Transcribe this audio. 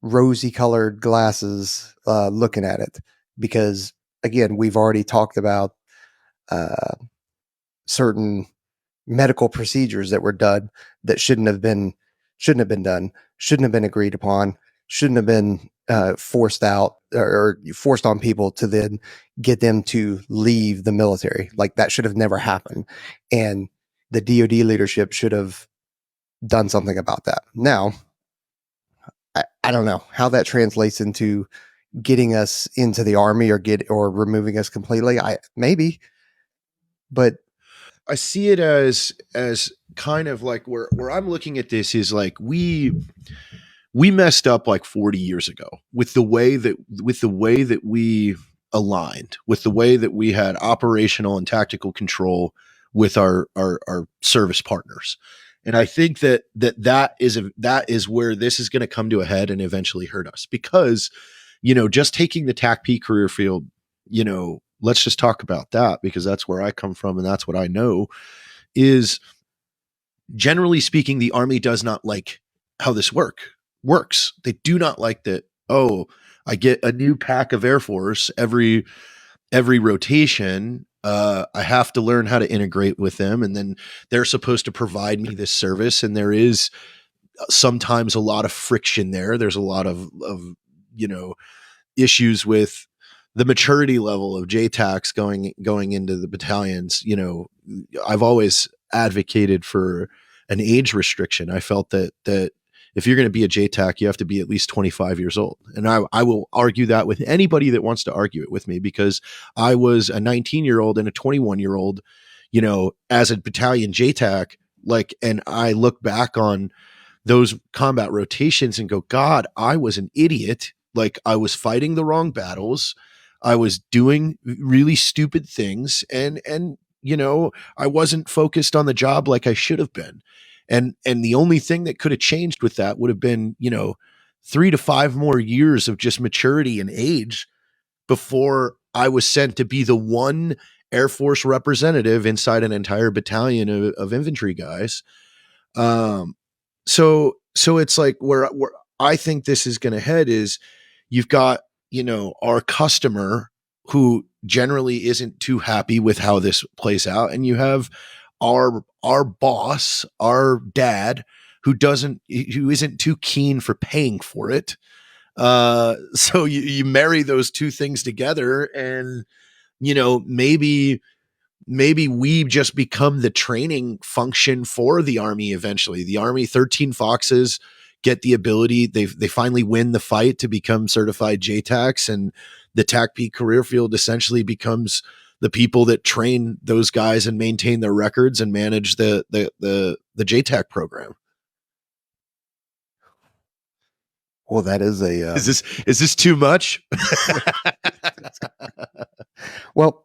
rosy colored glasses looking at it, because again, we've already talked about uh, certain medical procedures that were done that shouldn't have been done, shouldn't have been agreed upon, shouldn't have been forced out or forced on people to then get them to leave the military. Like that should have never happened, and the DoD leadership should have done something about that. Now, I don't know how that translates into getting us into the army or removing us completely. I maybe, but I see it as kind of like where I'm looking at this is like we messed up like 40 years ago with the way that we aligned, with the way that we had operational and tactical control with our service partners. And I think that is where this is going to come to a head and eventually hurt us, because just taking the TACP career field, let's just talk about that, because that's where I come from and that's what I know is, generally speaking, the Army does not like how this works. They do not like that. Oh, I get a new pack of Air Force every rotation. I have to learn how to integrate with them, and then they're supposed to provide me this service. And there is sometimes a lot of friction there. There's a lot of issues with the maturity level of JTACs going into the battalions. I've always advocated for an age restriction. I felt that if you're going to be a JTAC, you have to be at least 25 years old. And I will argue that with anybody that wants to argue it with me, because I was a 19-year-old and a 21-year-old, as a battalion JTAC, and I look back on those combat rotations and go, God, I was an idiot. Like, I was fighting the wrong battles. I was doing really stupid things, and I wasn't focused on the job like I should have been. And the only thing that could have changed with that would have been, 3 to 5 more years of just maturity and age before I was sent to be the one Air Force representative inside an entire battalion of infantry guys. So it's like where I think this is going to head is, you've got, our customer who generally isn't too happy with how this plays out, and you have our boss, our dad, who isn't too keen for paying for it. So you marry those two things together, and maybe we just become the training function for the Army eventually. The Army 13 Foxes get the ability, they finally win the fight to become certified JTACs, and the TACP career field essentially becomes the people that train those guys and maintain their records and manage the JTAC program. well, that is a Is this too much? well,